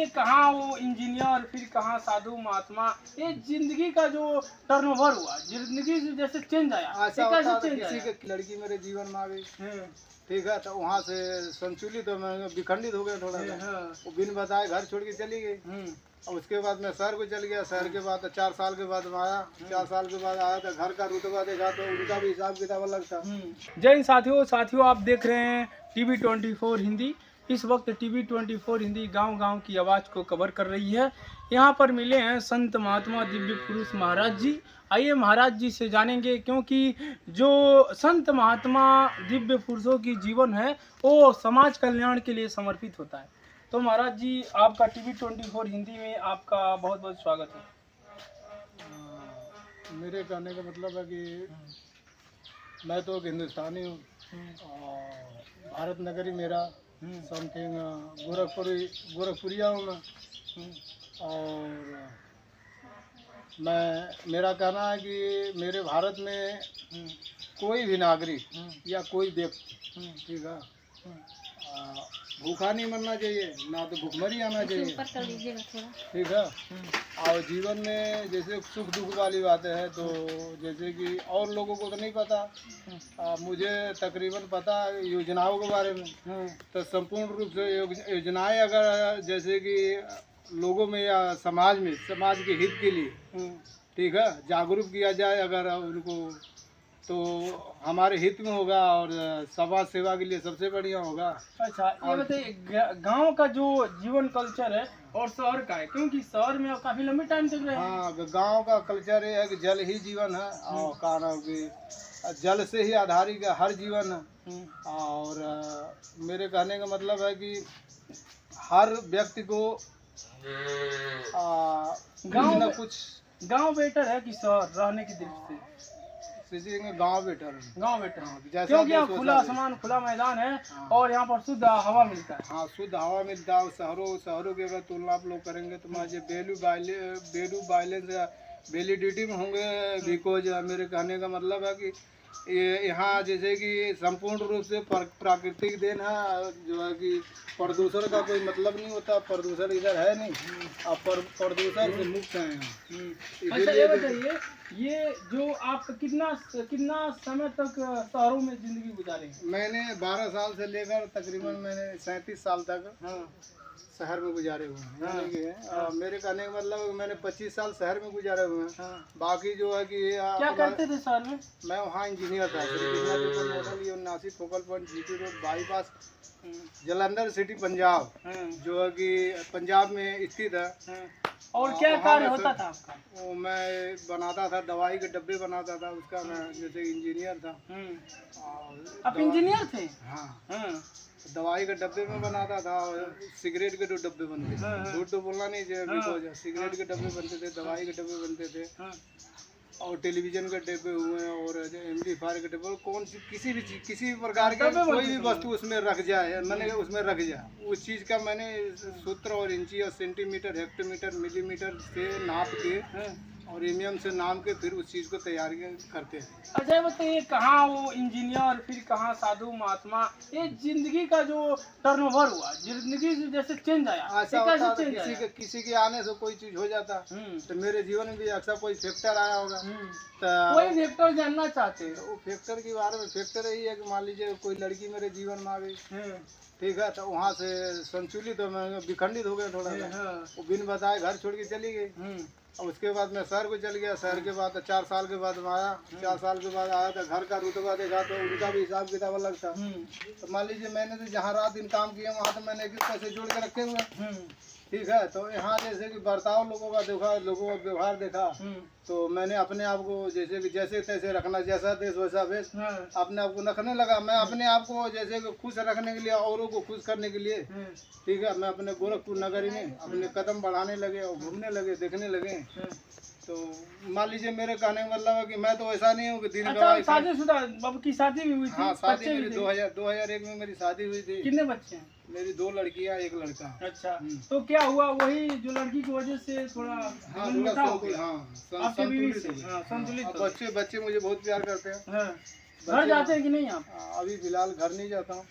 कहाँ वो इंजीनियर, फिर कहाँ साधु महात्मा, ये जिंदगी का जो टर्नओवर हुआ, जिंदगी से जैसे चेंज आया, ऐसा ये कैसे होता था चेंज किसी आया? के लड़की मेरे जीवन में आ गई, हाँ, ठीक है, तो वहाँ से संतुलित तो मैं विखंडित हो गया थोड़ा सा। हाँ, वो बिन बताए घर छोड़ के चली गई। और उसके बाद मैं शहर को चल गया। शहर के बाद 4 साल के बाद मैं आया। 4 साल के बाद आया तो घर का रुतबा देखा तो उनका भी हिसाब किताब अलग था। जय हिंद साथियों, आप देख रहे हैं टीवी 24 हिंदी। इस वक्त टीवी 24 हिंदी गांव-गांव की आवाज़ को कवर कर रही है। यहाँ पर मिले हैं संत महात्मा दिव्य पुरुष महाराज जी। आइए महाराज जी से जानेंगे, क्योंकि जो संत महात्मा दिव्य पुरुषों की जीवन है वो समाज कल्याण के लिए समर्पित होता है। तो महाराज जी, आपका टीवी 24 हिंदी में आपका बहुत बहुत स्वागत है। मेरे कहने का मतलब है कि मैं तो एक हिंदुस्तानी हूँ और भारत नगरी मेरा समथिंग गोरखपुरिया हूँ मैं। और मेरा कहना है कि मेरे भारत में कोई भी नागरिक या कोई व्यक्ति, ठीक है, भूखा नहीं मरना चाहिए, ना तो भूखमरी आना चाहिए, ठीक है। और जीवन में जैसे सुख दुख वाली बातें हैं, तो जैसे कि और लोगों को तो नहीं पता, मुझे तकरीबन पता है योजनाओं के बारे में। तो संपूर्ण रूप से योजनाएं अगर जैसे कि लोगों में या समाज के हित के लिए, ठीक है, जागरूक किया जाए अगर उनको, तो हमारे हित में होगा और समाज सेवा के लिए सबसे बढ़िया होगा। अच्छा, ये बताइए, गांव का जो जीवन कल्चर है और शहर का है, क्योंकि शहर में आप काफी लंबे टाइम तक रहे हैं। हाँ, गांव का कल्चर ये है कि जल ही जीवन है और कारण कि जल से ही आधारित है हर जीवन है। और मेरे कहने का मतलब है कि हर व्यक्ति को गांव न कुछ गांव बेटर है कि शहर रहने की दृष्टि से? गांव बेटर है। गांव बेटर है, जैसा क्योंकि यहाँ देश खुला वैसा आसमान, खुला मैदान है और यहाँ पर शुद्ध हवा मिलता है। हाँ, शुद्ध हवा मिलता है। शहरों की अगर तुलना आप लोग करेंगे तो मुझे वैल्यू वायलेंस या वैलिडिटी में होंगे। बिकॉज मेरे कहने का मतलब है कि ये यहाँ जैसे कि संपूर्ण रूप से प्राकृतिक देन है, जो है कि प्रदूषण का कोई मतलब नहीं होता। प्रदूषण इधर है नहीं, अब प्रदूषण से मुक्त हैं यहाँ। अच्छा, ये बताइए, ये जो आप कितना समय तक शहरों में जिंदगी गुजारे? मैंने 12 साल से लेकर तकरीबन मैंने 37 साल तक शहर में गुजारे हुए हैं। यानी कि मेरे कहने का मतलब मैंने 25 साल शहर में गुजारे हुए हैं। बाकी जो है कि क्या करते थे शहर में? मैं वहाँ इंजीनियर था। Model 79 focal point GT road bypass, Jalandhar city Punjab, जो है कि पंजाब में स्थित है। और क्या कार्य होता था आपका? वो मैं बनाता था, दवाई के डब्बे बनाता था, उसका मैं जैसे इंजीनियर था। आप इंजीनियर थे? हाँ, दवाई के डब्बे में बनाता था और सिगरेट के 2 डब्बे बनते थे। झूठ तो बोलना नहीं चाहिए, बिकॉज सिगरेट के डब्बे बनते थे, दवाई के डब्बे बनते थे, और टेलीविजन के डब्बे हुए और एम्पलीफायर के डब्बे, किसी भी प्रकार के कोई भी वस्तु उसमें रख जाए, मैंने उसमें रख जाए, उस चीज़ का मैंने सूत्र और इंची और सेंटीमीटर, हेक्टोमीटर, मिलीमीटर से नाप के और एमएम से नाम के फिर उस चीज़ को तैयार करते हैं। अच्छा, बताइए, कहाँ वो इंजीनियर, फिर कहाँ साधु महात्मा, ये जिंदगी का जो टर्नओवर हुआ, जिंदगी से जैसे चेंज आया, ऐसा होता था किसी के आने से कोई चीज हो जाता। तो मेरे जीवन में भी अक्सर कोई फैक्टर आया होगा। तो कोई फैक्टर जानना चाहते हैं? वो फैक्टर के बारे में फैक्टर यही है कि मान लीजिए कोई लड़की मेरे जीवन में आ गई, ठीक है, तो वहाँ से संतुलित तो मैं विखंडित हो गया थोड़ा सा। वो बिन बताए घर छोड़ के चली गई। और उसके बाद मैं शहर को चल गया। शहर के बाद 4 साल के बाद मैं आया। 4 साल के बाद आया तो घर का रुतबा देखा तो उनका भी हिसाब किताब अलग था। तो मान लीजिए मैंने तो जहाँ रात दिन काम किया वहाँ तो मैंने एक पैसे जोड़ के रखे हुए, ठीक है। तो यहाँ जैसे कि बर्ताव लोगों का देखा, लोगों का व्यवहार देखा, तो मैंने अपने आप को जैसे कि जैसे तैसे रखना, जैसा देश वैसा वेश, अपने आप को रखने लगा। मैं अपने आप को जैसे कि खुश रखने के लिए, औरों को खुश करने के लिए, ठीक है, मैं अपने गोरखपुर नगरी में अपने कदम बढ़ाने लगे और घूमने लगे, देखने लगे। तो मान लीजिए मेरे कहने का मतलब है कि मैं तो ऐसा नहीं हूँ कि दिन अच्छा, शादीशुदा बाबू की शादी भी हुई थी? हाँ, शादी मेरी 2001 में मेरी शादी हुई थी। कितने बच्चे हैं? मेरी 2 लड़कियाँ 1 लड़का। अच्छा, तो क्या हुआ, वही जो लड़की की वजह से थोड़ा संतुलित। बच्चे मुझे बहुत प्यार करते हैं। घर जाते हैं कि नहीं आप? अभी फिलहाल घर नहीं जाता हूँ।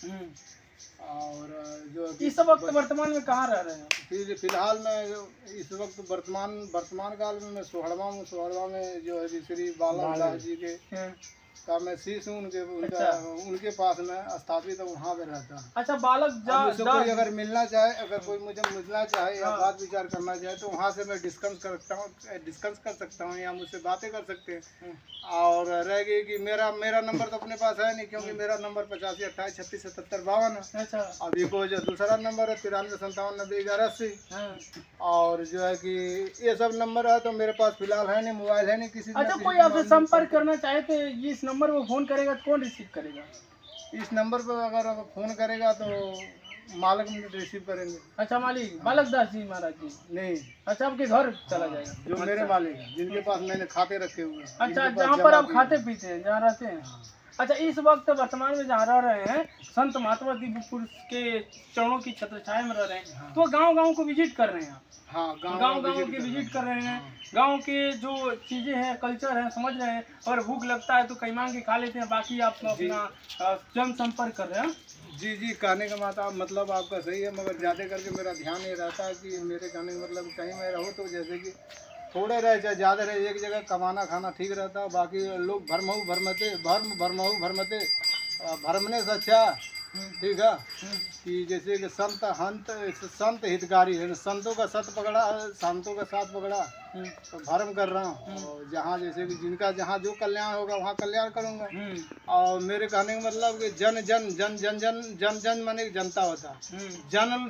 और जो इस वक्त वर्तमान में कहाँ रह रहे हैं? फिलहाल मैं इस वक्त वर्तमान काल में मैं सोहड़वा हूँ। सोहड़वा में जो है श्री बालादास जी के का मैं शीश हूँ, उनके पास में स्थापित है, वहाँ पे रहता हूँ। अच्छा, बालक मुझसे कोई अगर मिलना चाहे, अगर कोई मुझे मिलना चाहे या बात विचार करना चाहे तो वहाँ से मैं डिस्कस कर सकता हूँ या मुझसे बातें कर सकते हैं। और रह गई कि मेरा नंबर तो अपने पास है नहीं, क्योंकि मेरा नंबर 85 28 36 77 52 है। अच्छा, अभी को जो दूसरा नंबर है 93 57 90 11 80। और जो है कि ये सब नंबर है तो मेरे पास फिलहाल है नहीं, मोबाइल है नहीं किसी। अच्छा, कोई आपसे संपर्क करना चाहे तो इस नंबर पर फोन करेगा तो कौन रिसीव करेगा? इस नंबर पर अगर फोन करेगा तो मालिक रिसीव करेंगे। अच्छा, मालिक बालक दास जी महाराज जी? नहीं, अच्छा, आपके घर चला जाएगा? जो मेरे मालिक हैं, जिनके पास मैंने खाते रखे हुए हैं। अच्छा, जहाँ पर आप खाते पीते हैं, जहाँ रहते हैं। अच्छा, इस वक्त वर्तमान में जहाँ रह रहे हैं, संत महात्मा दिव्य पुरुष के चरणों की छत्र छाया में रह रहे हैं, तो गांव को विजिट कर रहे हैं आप? हाँ, गांव के विजिट कर रहे हैं। गांव के जो चीजें हैं, कल्चर है, समझ रहे हैं। अगर भूख लगता है तो कहीं मांग के खा लेते हैं, बाकी आप अपना जनसंपर्क कर रहे हैं। जी, कहने का मतलब आपका सही है, मगर ज़्यादा करके मेरा ध्यान ये रहता है कि मेरे कहने का मतलब कहीं मैं रहूँ तो जैसे कि थोड़े रहे चाहे ज़्यादा रहे, एक जगह कमाना खाना ठीक रहता है। बाकी लोग भरमते भरमने से अच्छा, ठीक है, कि जैसे कि संत हितकारी है, संतों का साथ पकड़ा तो धर्म कर रहा हूँ। और जहाँ जैसे कि जिनका जहाँ जो कल्याण होगा वहाँ कल्याण करूँगा। और मेरे कहने का मतलब कि जन माने जनता होता है। जन